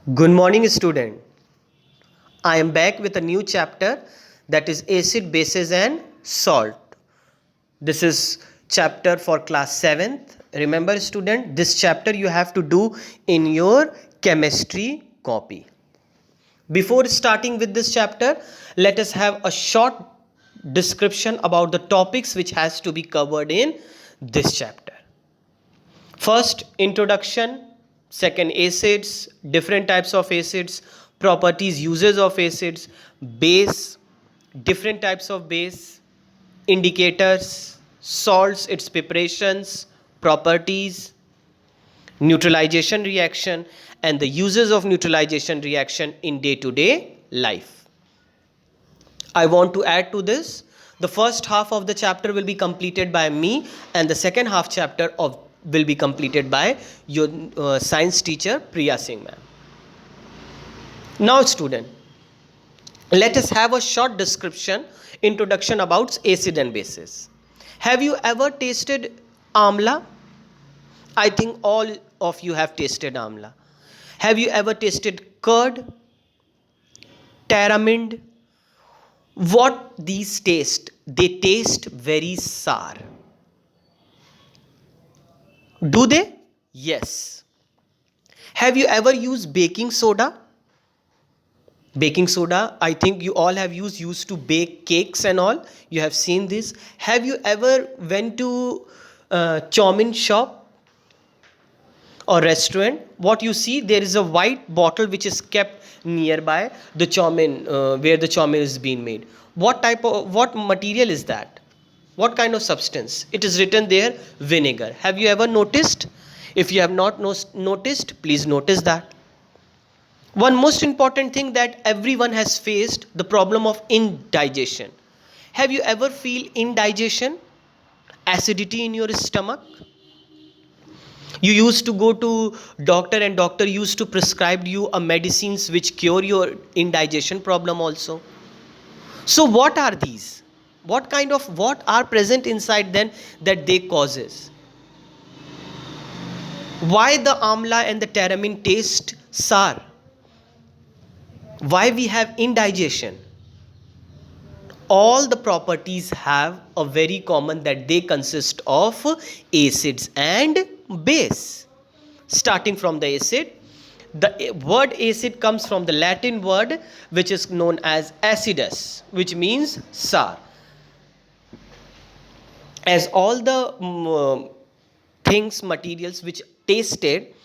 Good morning, student. I am back with a new chapter, that is acid, bases and salt. This is chapter for class 7th. Remember, student, this chapter you have to do in your chemistry copy. Before starting with this chapter, let us have a short description about the topics which has to be covered in this chapter. First, introduction. Second, acids, different types of acids, properties, uses of acids, base, different types of base, indicators, salts, its preparations, properties, neutralization reaction, and the uses of neutralization reaction in day-to-day life. I want to add to this, the first half of the chapter will be completed by me, and the second half chapter will be completed by your science teacher Priya Singh ma'am. Now student, let us have a short description, introduction about acid and bases. Have you ever tasted amla? I think all of you have tasted amla. Have you ever tasted curd, tamarind? What these taste? They taste very sour. Do they? Yes. Have you ever used baking soda? Baking soda, I think you all have used to bake cakes and all. You have seen this. Have you ever went to chowmin shop or restaurant? What you see, there is a white bottle which is kept nearby the chowmin, where the chowmin is being made. What material is that? What kind of substance? It is written there, vinegar. Have you ever noticed? If you have not noticed, please notice that. One most important thing that everyone has faced, the problem of indigestion. Have you ever feel indigestion? Acidity in your stomach? You used to go to doctor and doctor used to prescribe you a medicines which cure your indigestion problem also. So what are these? What are present inside them that they causes? Why the amla and the tamarind taste sour? Why we have indigestion? All the properties have a very common, that they consist of acids and base. Starting from the acid, the word acid comes from the Latin word which is known as acidus, which means sour. As all the materials which tasted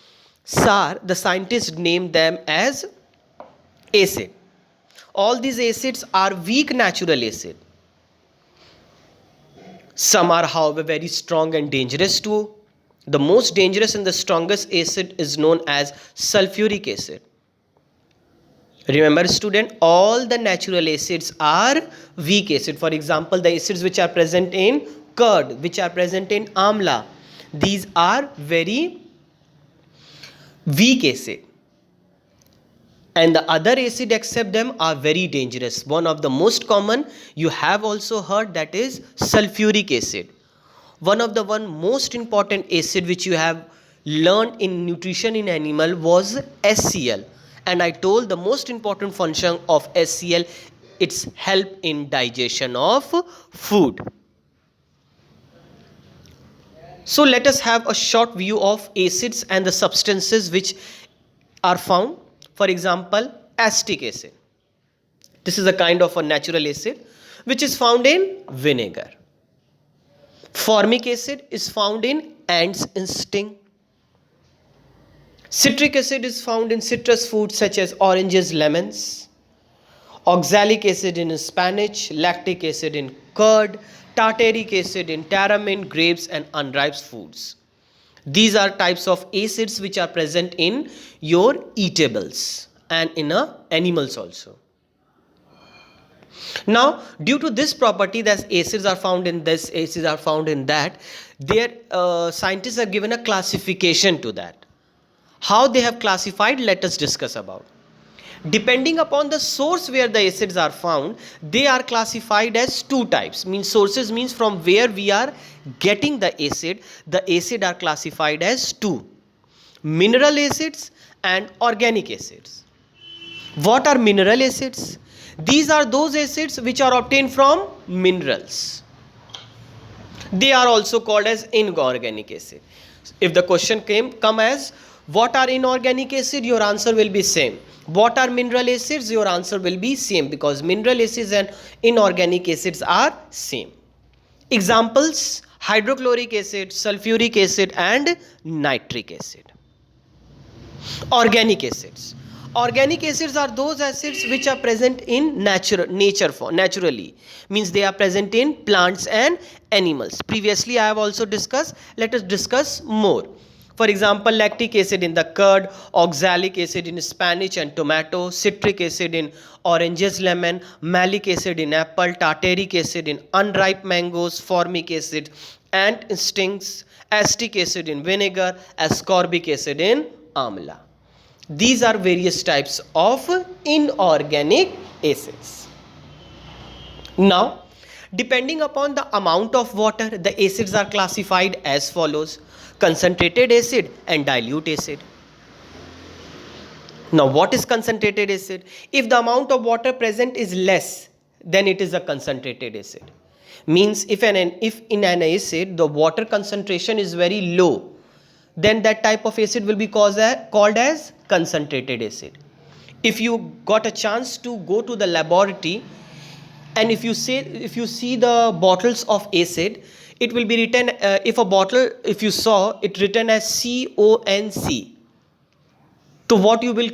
sour, the scientists named them as acid. All these acids are weak natural acid. Some are, however, very strong and dangerous too. The most dangerous and the strongest acid is known as sulfuric acid. Remember student, all the natural acids are weak acid. For example, the acids which are present in curd, which are present in amla, these are very weak acid. And the other acid except them are very dangerous. One of the most common you have also heard, that is sulfuric acid. One of the most important acid which you have learned in nutrition in animal was HCl. And I told the most important function of HCl, its help in digestion of food. So let us have a short view of acids and the substances which are found. For example, acetic acid. This is a kind of a natural acid which is found in vinegar. Formic acid is found in ants' instinct. Citric acid is found in citrus fruits such as oranges, lemons. Oxalic acid in spinach, lactic acid in curd, tartaric acid in tamarind, grapes and unripe foods. These are types of acids which are present in your eatables and in animals also. Now, due to this property that acids are found in this, acids are found in that, their scientists have given a classification to that. How they have classified, let us discuss about. Depending upon the source where the acids are found, they are classified as two types. Sources means from where we are getting the acid are classified as two: mineral acids and organic acids. What are mineral acids? These are those acids which are obtained from minerals. They are also called as inorganic acid. If the question come as what are inorganic acid, your answer will be same. What are mineral acids, your answer will be same, because mineral acids and inorganic acids are same. Examples: hydrochloric acid, sulfuric acid and nitric acid. Organic acids. Organic acids are those acids which are present in nature form, naturally. Means they are present in plants and animals. Previously I have also discussed. Let us discuss more. For example, lactic acid in the curd, oxalic acid in spinach and tomato, citric acid in oranges, lemon, malic acid in apple, tartaric acid in unripe mangoes, formic acid and stings, acetic acid in vinegar, ascorbic acid in amla. These are various types of inorganic acids. Now, depending upon the amount of water, the acids are classified as follows: concentrated acid and dilute acid. Now, what is concentrated acid? If the amount of water present is less, then it is a concentrated acid. Means if in an acid the water concentration is very low, then that type of acid will be called as concentrated acid. If you got a chance to go to the laboratory, and if you see the bottles of acid, it will be written, if you saw it written as CONC. So what you will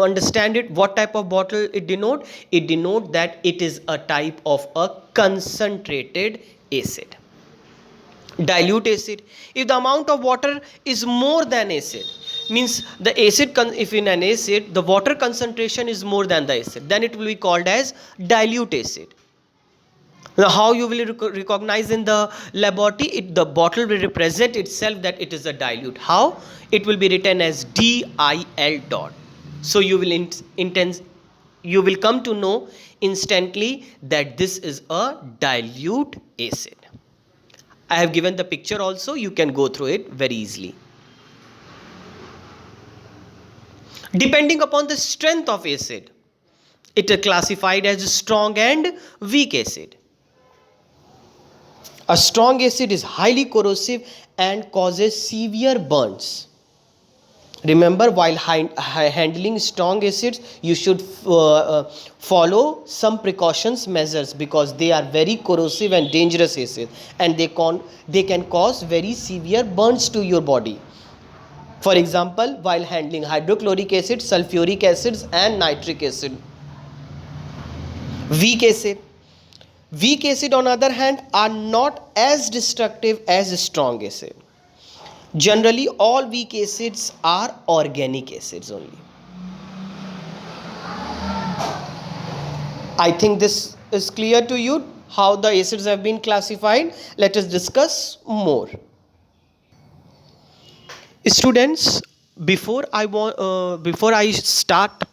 understand it, what type of bottle it denote? It denote that it is a type of a concentrated acid. Dilute acid: if the amount of water is more than acid, means the acid if in an acid the water concentration is more than the acid, then it will be called as dilute acid. Now how you will recognize in the laboratory? The bottle will represent itself that it is a dilute. How? It will be written as DIL dot. So you will come to know instantly that this is a dilute acid. I have given the picture also, you can go through it very easily. Depending upon the strength of acid, it is classified as strong and weak acid. A strong acid is highly corrosive and causes severe burns. Remember, while handling strong acids, you should follow some precautions measures, because they are very corrosive and dangerous acids, and they can cause very severe burns to your body. For example, while handling hydrochloric acid, sulfuric acids and nitric acid. Weak acid. Weak acid on other hand are not as destructive as strong acid. Generally, all weak acids are organic acids only. I think this is clear to you how the acids have been classified. Let us discuss more. Students, before I start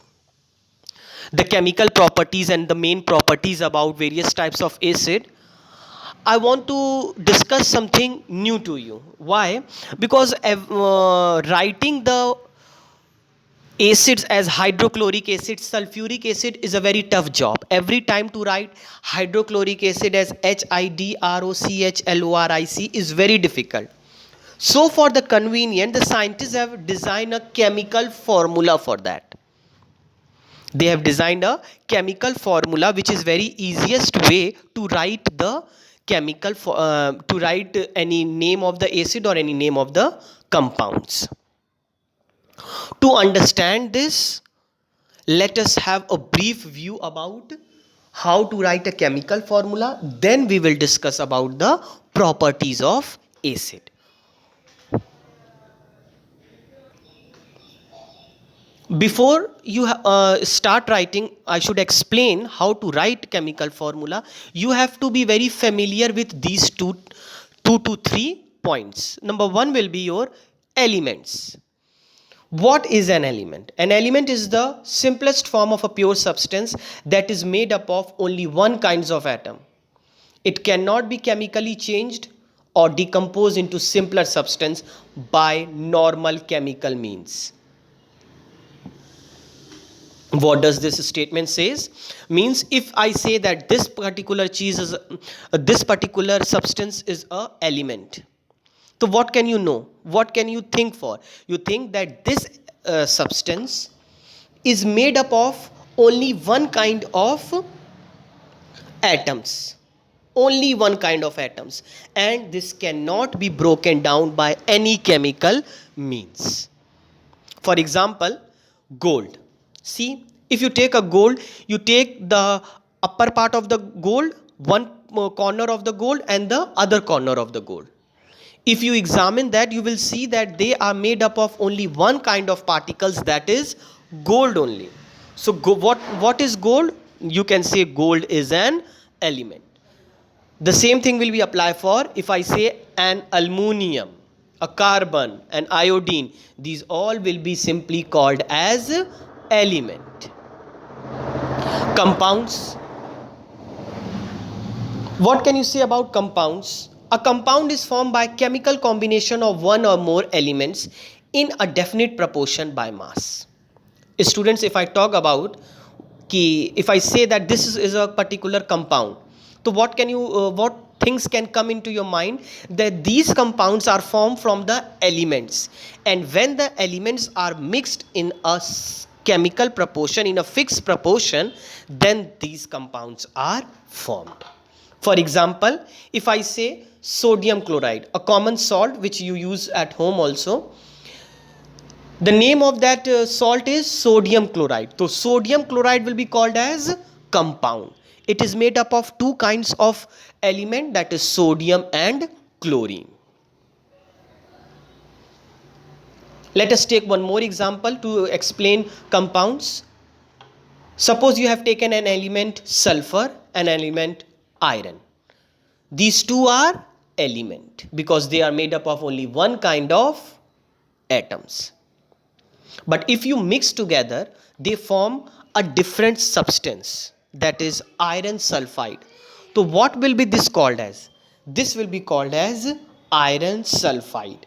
the chemical properties and the main properties about various types of acid, I want to discuss something new to you. Why? Because writing the acids as hydrochloric acid, sulfuric acid is a very tough job. Every time to write hydrochloric acid as HIDROCHLORIC is very difficult. So for the convenience, the scientists have designed a chemical formula for that. They have designed a chemical formula which is very easiest way to write the chemical to write any name of the acid or any name of the compounds. To understand this, let us have a brief view about how to write a chemical formula. Then we will discuss about the properties of acid. Before you start writing, I should explain how to write chemical formula. You have to be very familiar with these two to three points. Number one will be your elements. What is an element? An element is the simplest form of a pure substance that is made up of only one kinds of atom. It cannot be chemically changed or decomposed into simpler substance by normal chemical means. What does this statement says? Means if I say that this particular cheese is this particular substance is a element, so what can you know, what can you think for? You think that this substance is made up of only one kind of atoms, only one kind of atoms, and this cannot be broken down by any chemical means. For example, gold. See, if you take a gold, you take the upper part of the gold, one corner of the gold, and the other corner of the gold. If you examine that, you will see that they are made up of only one kind of particles, that is gold only. So what is gold? You can say gold is an element. The same thing will be applied for if I say an aluminum, a carbon, an iodine. These all will be simply called as element. Compounds. What can you say about compounds? A compound is formed by chemical combination of one or more elements in a definite proportion by mass. Students, if I talk about if I say that this is a particular compound, so what can you what things can come into your mind? That these compounds are formed from the elements, and when the elements are mixed in a chemical proportion, in a fixed proportion, then these compounds are formed. For example, if I say sodium chloride, a common salt which you use at home also, the name of that salt is sodium chloride. So sodium chloride will be called as compound. It is made up of two kinds of element, that is sodium and chlorine. Let us take one more example to explain compounds. Suppose you have taken an element sulfur and an element iron. These two are element because they are made up of only one kind of atoms. But if you mix together, they form a different substance, that is iron sulfide. So what will be this called as? This will be called as iron sulfide.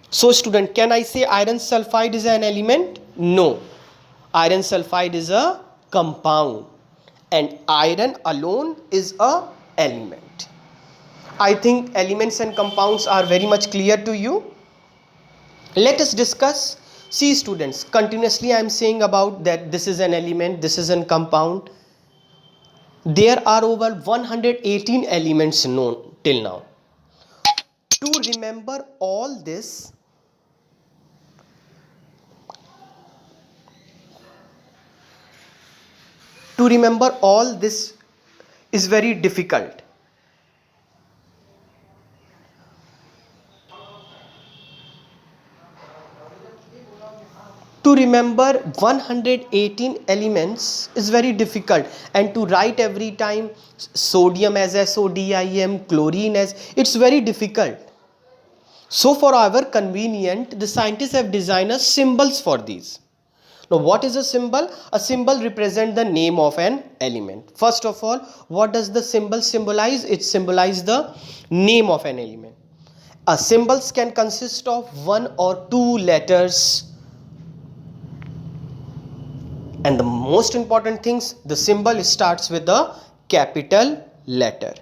So student, can I say iron sulfide is an element? No. Iron sulfide is a compound and iron alone is a element. I think elements and compounds are very much clear to you. Let us discuss. See students, continuously I am saying about that this is an element, this is a compound. There are over 118 elements known till now. To remember all this, is very difficult. To remember 118 elements is very difficult, and to write every time sodium as sodium, chlorine as, it's very difficult. So for our convenience, the scientists have designed symbols for these. Now what is a symbol? A symbol represents the name of an element. First of all, what does the symbol symbolize? It symbolizes the name of an element. Symbols can consist of one or two letters. And the most important things, the symbol starts with a capital letter.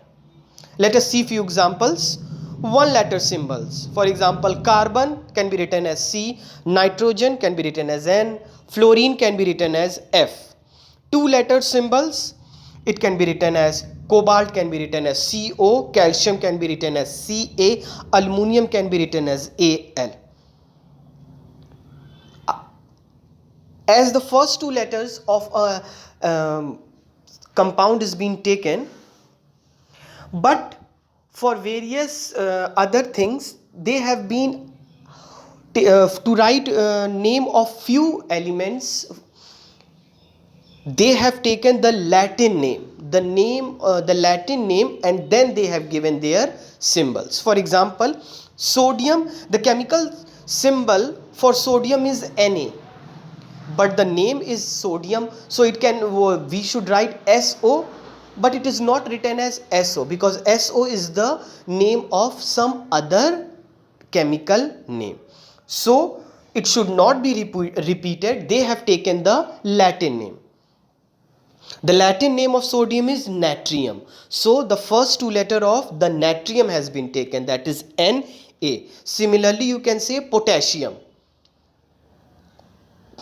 Let us see few examples. One letter symbols. For example, carbon can be written as C, nitrogen can be written as N, fluorine can be written as F. Two letter symbols, it can be written as cobalt can be written as CO, calcium can be written as Ca, aluminum can be written as Al. As the first two letters of a compound is being taken, but for various other things, they have been to write name of few elements. They have taken the Latin name, the Latin name, and then they have given their symbols. For example, sodium, the chemical symbol for sodium is Na. But the name is sodium, so it can we should write SO, but it is not written as SO because SO is the name of some other chemical name. So it should not be repeated, they have taken the Latin name. The Latin name of sodium is natrium. So the first two letter of the natrium has been taken, that is Na. Similarly, you can say potassium.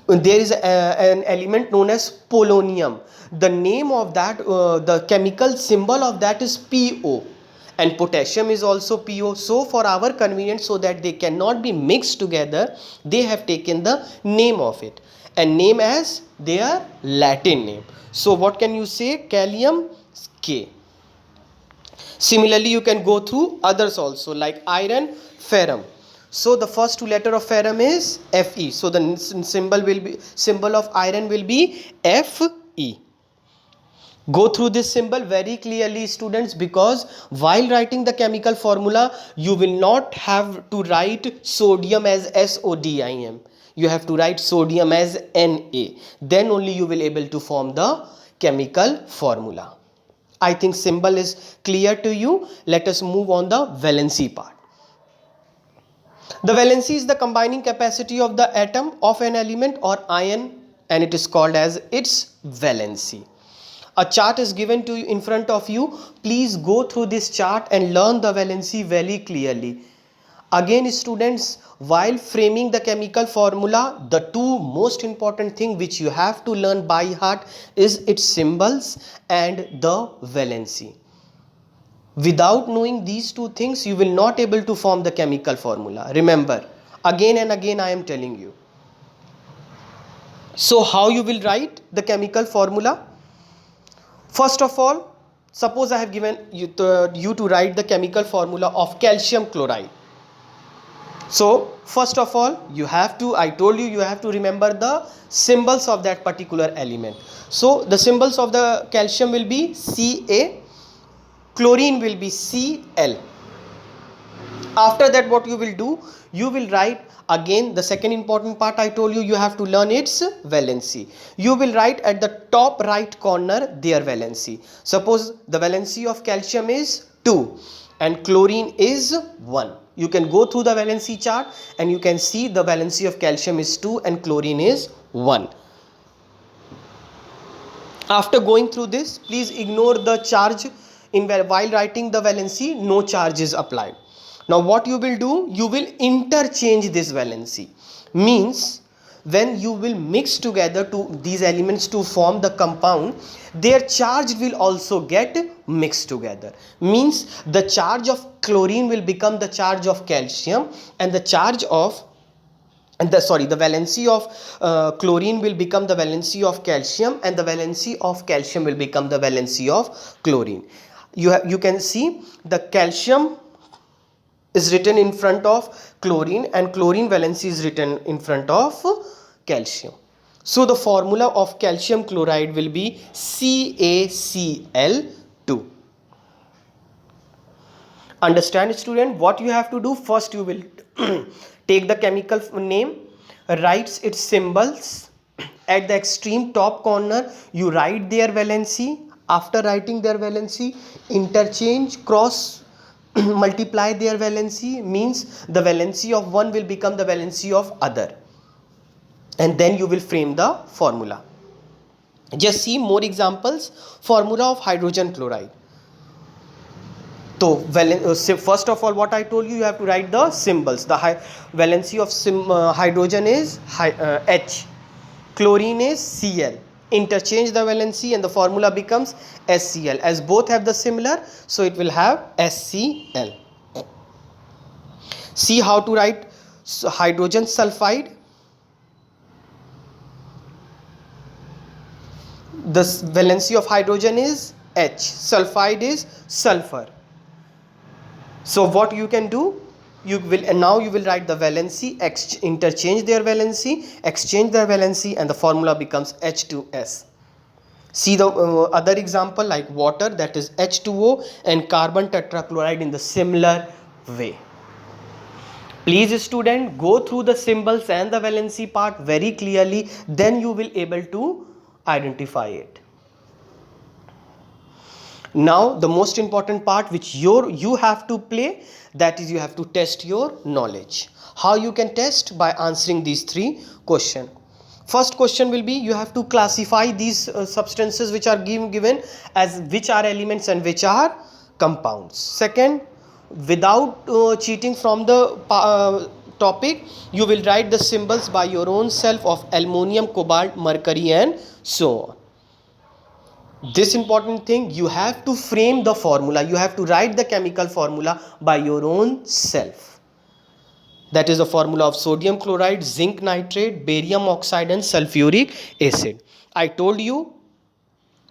There is an element known as polonium. The name of that, the chemical symbol of that is Po, and potassium is also Po. So for our convenience, so that they cannot be mixed together, they have taken the name of it and name as their Latin name. So what can you say? Kalium, K. Similarly, you can go through others also, like iron, ferrum. So the first two letter of ferrum is Fe. So the symbol of iron will be Fe. Go through this symbol very clearly, students, because while writing the chemical formula, you will not have to write sodium as SODIUM. You have to write sodium as Na. Then only you will able to form the chemical formula. I think symbol is clear to you. Let us move on the valency part. The valency is the combining capacity of the atom of an element or ion, and it is called as its valency. A chart is given to you in front of you. Please go through this chart and learn the valency very clearly. Again, students, while framing the chemical formula, the two most important thing which you have to learn by heart is its symbols and the valency. Without knowing these two things, you will not able to form the chemical formula. Remember, again and again I am telling you. So how you will write the chemical formula? First of all, suppose I have given you to write the chemical formula of calcium chloride. So first of all, I told you, you have to remember the symbols of that particular element. So the symbols of the calcium will be Ca, chlorine will be Cl. After that, what you will do, you will write again the second important part. I told you, you have to learn its valency. You will write at the top right corner their valency. Suppose the valency of calcium is 2 and chlorine is 1. You can go through the valency chart and you can see the valency of calcium is 2 and chlorine is 1. After going through this, please ignore the charge while writing the valency. No charge is applied. Now what you will do, you will interchange this valency. Means when you will mix together these elements to form the compound, their charge will also get mixed together. Means the charge of chlorine will become the charge of calcium, and the valency of chlorine will become the valency of calcium, and the valency of calcium will become the valency of chlorine. You can see the calcium is written in front of chlorine and chlorine valency is written in front of calcium. So the formula of calcium chloride will be CaCl2. Understand, student? What you have to do, first you will take the chemical name, write its symbols. At the extreme top corner, you write their valency. After writing their valency, interchange, cross multiply their valency, means the valency of one will become the valency of other, and then you will frame the formula. Just see more examples. Formula of hydrogen chloride. So first of all, what I told you have to write the symbols. The valency of hydrogen is H, chlorine is Cl. Interchange the valency and the formula becomes SCl. As both have the similar, so it will have SCl. See how to write hydrogen sulfide. The valency of hydrogen is H, sulfide is sulfur. So what you can do, you will write the valency, interchange their valency, exchange their valency, and the formula becomes H2S. See the other example like water, that is H2O, and carbon tetrachloride in the similar way. Please student, go through the symbols and the valency part very clearly, then you will able to identify it. Now the most important part which you have to play, that is you have to test your knowledge. How you can test? By answering these three questions. First question will be, you have to classify these substances which are given as which are elements and which are compounds. Second, without cheating from the topic, you will write the symbols by your own self of aluminum, cobalt, mercury and so on. This important thing, you have to frame the formula, you have to write the chemical formula by your own self. That is the formula of sodium chloride, zinc nitrate, barium oxide and sulfuric acid. I told you,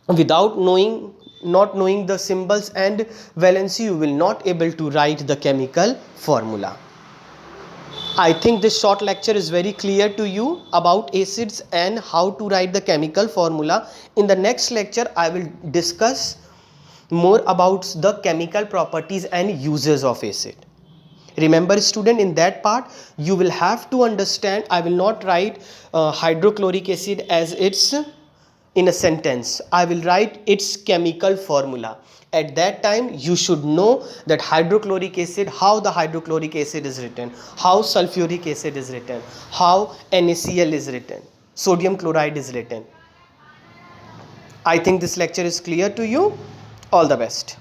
without not knowing the symbols and valency, you will not able to write the chemical formula. I think this short lecture is very clear to you about acids and how to write the chemical formula. In the next lecture, I will discuss more about the chemical properties and uses of acid. Remember student, in that part you will have to understand, I will not write hydrochloric acid as its in a sentence. I will write its chemical formula. At that time you should know that hydrochloric acid, how the hydrochloric acid is written, how sulfuric acid is written, how NaCl is written, sodium chloride is written. I think this lecture is clear to you. All the best.